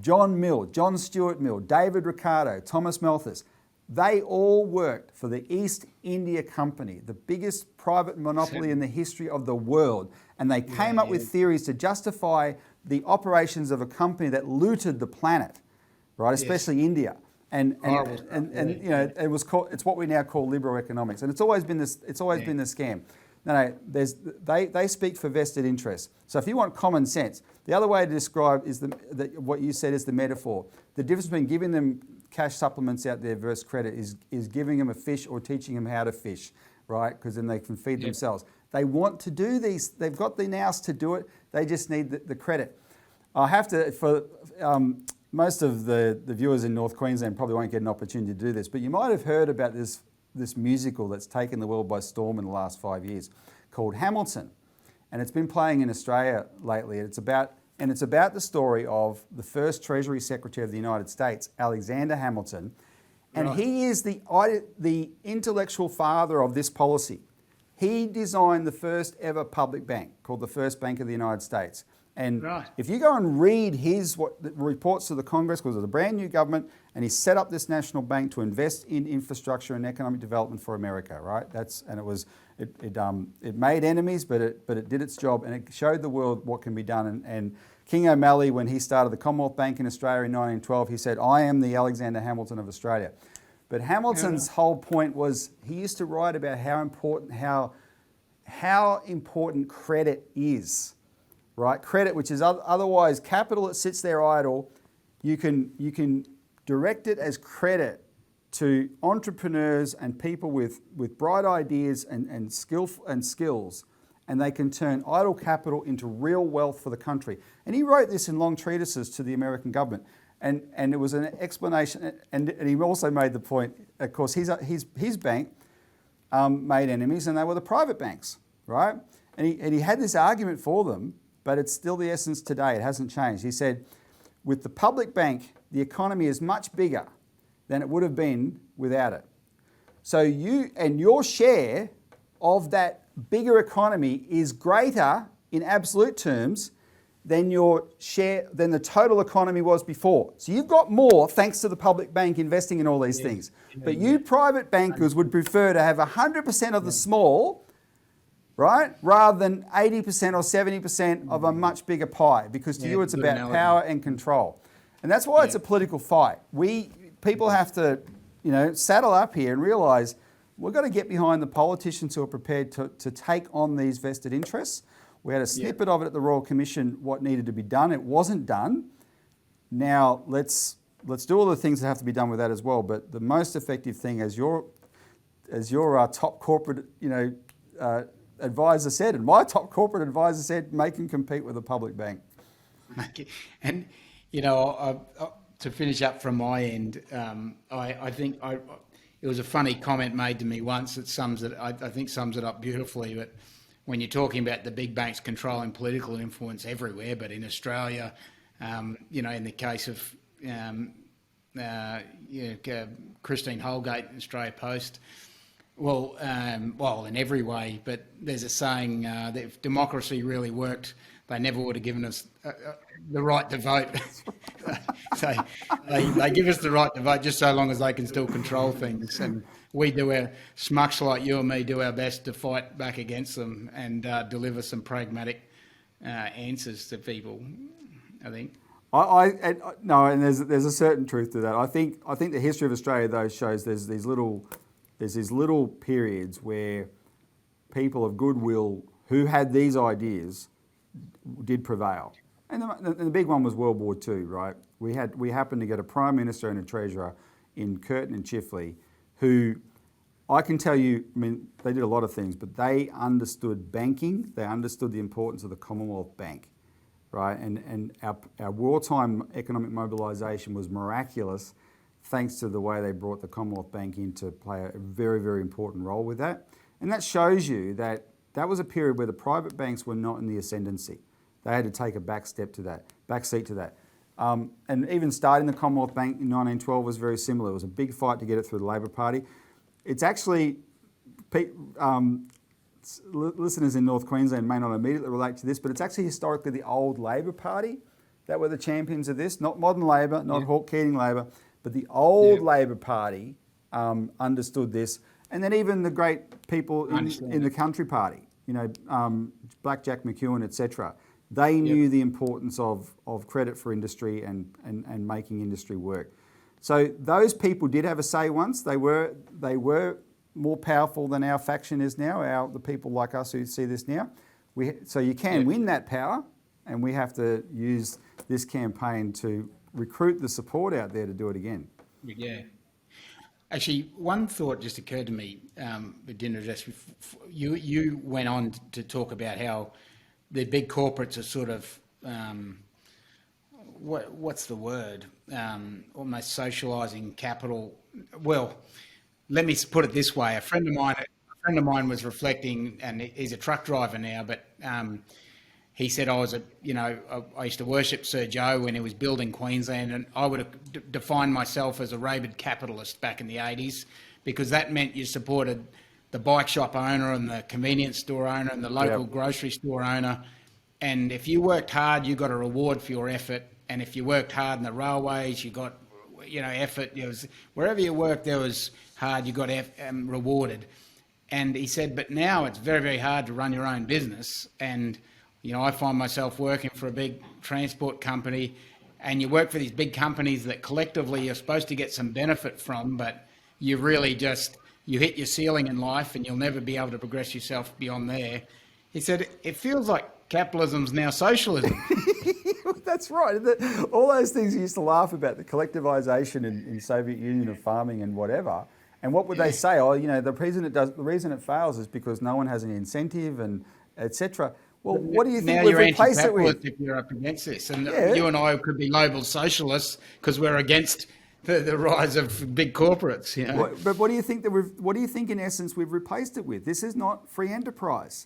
John Stuart Mill, David Ricardo, Thomas Malthus, They all worked for the East India Company, the biggest private monopoly in the history of the world. And they came up with theories to justify the operations of a company that looted the planet, right? Especially India. And you know, it's what we now call liberal economics. And it's always been this, been the scam. No, they speak for vested interests. So if you want common sense, the other way to describe is what you said is the metaphor. The difference between giving them cash supplements out there versus credit is giving them a fish or teaching them how to fish, right? Because then they can feed themselves. They want to do these. They've got the nous to do it. They just need the credit. I have to, for most of the viewers in North Queensland probably won't get an opportunity to do this, but you might have heard about this musical that's taken the world by storm in the last 5 years called Hamilton. And it's been playing in Australia lately. It's about the story of the first Treasury Secretary of the United States, Alexander Hamilton. And he is the intellectual father of this policy. He designed the first ever public bank called the First Bank of the United States. And if you go and read the reports to the Congress, because it was a brand new government, and he set up this national bank to invest in infrastructure and economic development for America, right? It made enemies, but it did its job, and it showed the world what can be done. And King O'Malley, when he started the Commonwealth Bank in Australia in 1912, he said, "I am the Alexander Hamilton of Australia." But Hamilton's whole point was he used to write about how important credit is. Right, credit, which is otherwise capital that sits there idle, you can direct it as credit to entrepreneurs and people with bright ideas and skills, and they can turn idle capital into real wealth for the country. And he wrote this in long treatises to the American government, and it was an explanation. And he also made the point, of course, his bank made enemies, and they were the private banks, right? And he had this argument for them. But it's still the essence today. It hasn't changed. He said, with the public bank, the economy is much bigger than it would have been without it. So your share of that bigger economy is greater in absolute terms than the total economy was before. So you've got more thanks to the public bank investing in all these things. But you private bankers would prefer to have 100% of the small, right? Rather than 80% or 70% of a much bigger pie, because to you it's about power and control. And that's why it's a political fight. People have to, saddle up here and realise we've got to get behind the politicians who are prepared to take on these vested interests. We had a snippet of it at the Royal Commission, what needed to be done. It wasn't done. Now let's do all the things that have to be done with that as well. But the most effective thing, as your top corporate, advisor said, and my top corporate advisor said, make them compete with a public bank. And, to finish up from my end, I think it was a funny comment made to me once that sums it up beautifully. But when you're talking about the big banks controlling political influence everywhere, but in Australia, in the case of Christine Holgate, Australia Post, well, in every way, but there's a saying that if democracy really worked, they never would have given us the right to vote. So they give us the right to vote just so long as they can still control things. And we do schmucks like you and me do our best to fight back against them and deliver some pragmatic answers to people, I think. And there's a certain truth to that. I think the history of Australia, though, shows there's these little periods where people of goodwill who had these ideas did prevail. And the big one was World War II, right? We happened to get a Prime Minister and a Treasurer in Curtin and Chifley who, I can tell you, they did a lot of things, but they understood banking, they understood the importance of the Commonwealth Bank, right? And our wartime economic mobilisation was miraculous thanks to the way they brought the Commonwealth Bank in to play a very, very important role with that. And that shows you that was a period where the private banks were not in the ascendancy. They had to take a back seat to that. And even starting the Commonwealth Bank in 1912 was very similar. It was a big fight to get it through the Labor Party. It's actually, listeners in North Queensland may not immediately relate to this, but it's actually historically the old Labor Party that were the champions of this, not modern Labor, not Hawke Keating Labor, but the old Labor Party understood this. And then even the great people in the Country Party, Black Jack McEwen, etc. They knew the importance of credit for industry and making industry work. So those people did have a say once. They were more powerful than our faction is now, the people like us who see this now. So you can win that power, and we have to use this campaign to recruit the support out there to do it again. Yeah. Actually, one thought just occurred to me, but didn't address. You went on to talk about how the big corporates are sort of, what's the word? Almost socialising capital. Well, let me put it this way: a friend of mine was reflecting, and he's a truck driver now, but he said I used to worship Sir Joe when he was building Queensland, and I would have defined myself as a rabid capitalist back in the 80s, because that meant you supported the bike shop owner and the convenience store owner and the local grocery store owner. And if you worked hard, you got a reward for your effort. And if you worked hard in the railways, you got, effort. Wherever you worked, there was hard, you got rewarded. And he said, but now it's very, very hard to run your own business. And I find myself working for a big transport company, and you work for these big companies that collectively you're supposed to get some benefit from, but you really you hit your ceiling in life and you'll never be able to progress yourself beyond there. He said, it feels like capitalism's now socialism. That's right. All those things you used to laugh about, the collectivisation in Soviet Union of farming and whatever. And what would they say? Oh, the reason it fails is because no one has any incentive and etc. Well, what do you think we've replaced it with? If you're up against this, and you and I could be labelled socialists because we're against the rise of big corporates. But what do you think what do you think in essence we've replaced it with? This is not free enterprise,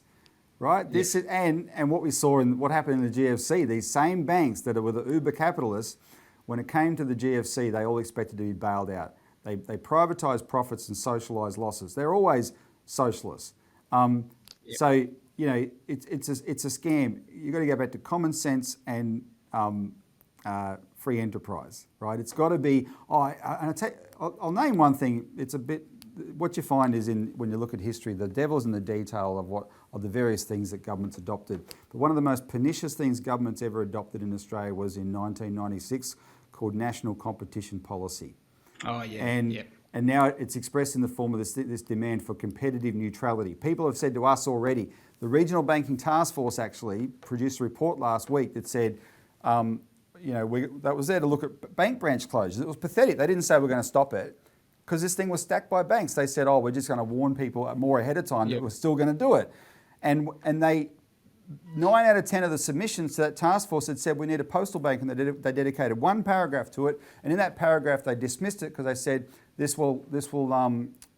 right? This is and what we saw in what happened in the GFC. These same banks that were the uber capitalists, when it came to the GFC, they all expected to be bailed out. They privatised profits and socialised losses. They're always socialists. So. It's a scam. You've got to go back to common sense and free enterprise, right? It's got to be. I'll name one thing. It's a bit. What you find is when you look at history, the devil's in the detail of the various things that governments adopted. But one of the most pernicious things governments ever adopted in Australia was in 1996, called National Competition Policy. Oh yeah. And now it's expressed in the form of this demand for competitive neutrality. People have said to us already. The Regional Banking Task Force actually produced a report last week that said, that was there to look at bank branch closures. It was pathetic. They didn't say we're going to stop it because this thing was stacked by banks. They said, we're just going to warn people more ahead of time that we're still going to do it. And 9 out of 10 of the submissions to that task force had said we need a postal bank, and they dedicated one paragraph to it. And in that paragraph, they dismissed it because they said this will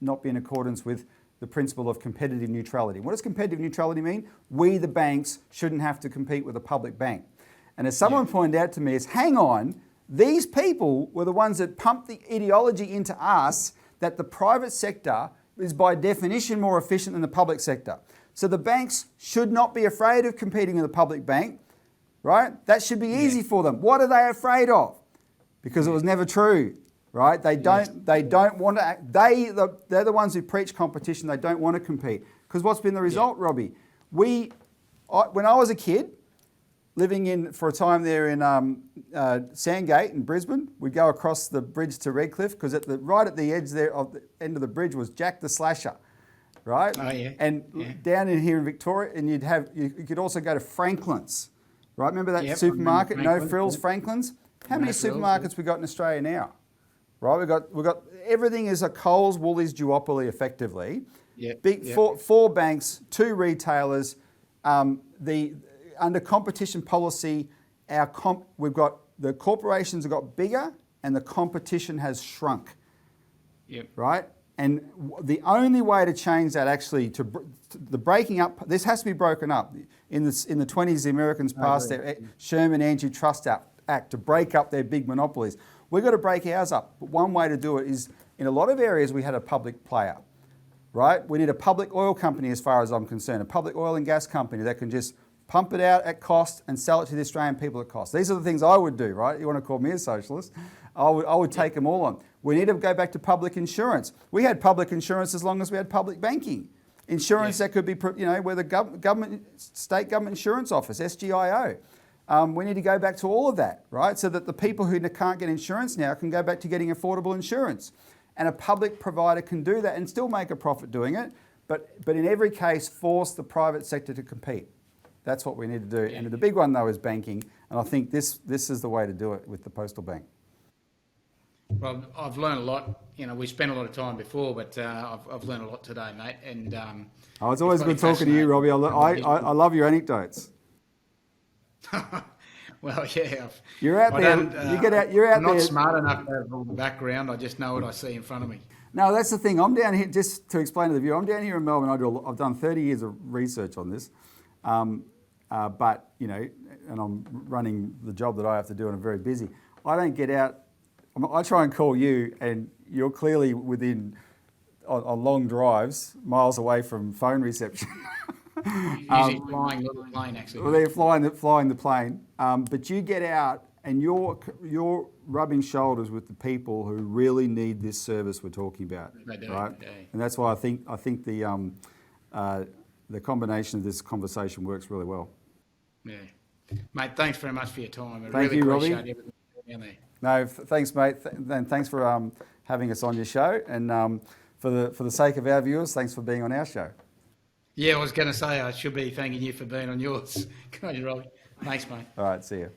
not be in accordance with the principle of competitive neutrality. What does competitive neutrality mean? We, the banks, shouldn't have to compete with a public bank. And as someone pointed out to me, hang on, these people were the ones that pumped the ideology into us that the private sector is by definition more efficient than the public sector. So the banks should not be afraid of competing with a public bank, right? That should be easy for them. What are they afraid of? Because it was never true. Right? They don't want to act. They're the ones who preach competition. They don't want to compete. Because what's been the result, Robbie? When I was a kid, living for a time there in Sandgate in Brisbane, we'd go across the bridge to Redcliffe because right at the edge there, of the end of the bridge was Jack the Slasher, right? Oh yeah. And down in here in Victoria, and you could also go to Franklin's, right? Remember that supermarket, No Frills, Franklin's? How many supermarkets we got in Australia now? Right, we've got everything is a Coles, Woolies duopoly effectively. Four banks, 2 retailers. Under competition policy, we've got the corporations have got bigger and the competition has shrunk. Right, and the only way to change that actually the breaking up. This has to be broken up. In the 20s, the Americans passed their Sherman Antitrust Act to break up their big monopolies. We've got to break ours up. But one way to do it is, in a lot of areas, we had a public player, right? We need a public oil company as far as I'm concerned, a public oil and gas company that can just pump it out at cost and sell it to the Australian people at cost. These are the things I would do, right? You want to call me a socialist? I would take them all on. We need to go back to public insurance. We had public insurance as long as we had public banking. Insurance that could be, where the government, state government insurance office, SGIO. We need to go back to all of that, right? So that the people who can't get insurance now can go back to getting affordable insurance. And a public provider can do that and still make a profit doing it, but in every case, force the private sector to compete. That's what we need to do. Yeah. And the big one, though, is banking. And I think this is the way to do it with the postal bank. Well, I've learned a lot. We spent a lot of time before, but I've learned a lot today, mate. And it's always good talking to you, Robbie. I love your anecdotes. Well, yeah. You're out there. You get out. You're out there. I'm not smart enough to have all the background. I just know what I see in front of me. No, that's the thing. I'm down here, just to explain to the viewer, I'm down here in Melbourne. I've done 30 years of research on this. But, and I'm running the job that I have to do and I'm very busy. I don't get out. I try and call you and you're clearly within, on long drives, miles away from phone reception. Usually flying the plane, actually. Well, they're flying the plane. But you get out and you're rubbing shoulders with the people who really need this service we're talking about. They do, right? They do. And that's why I think the combination of this conversation works really well. Yeah. Mate, thanks very much for your time. I Thank really you, appreciate Robbie. everything down there. No, thanks, mate. And thanks for having us on your show. And for the sake of our viewers, thanks for being on our show. Yeah, I was going to say I should be thanking you for being on yours. Good on you, Robbie. Thanks, mate. All right, see you.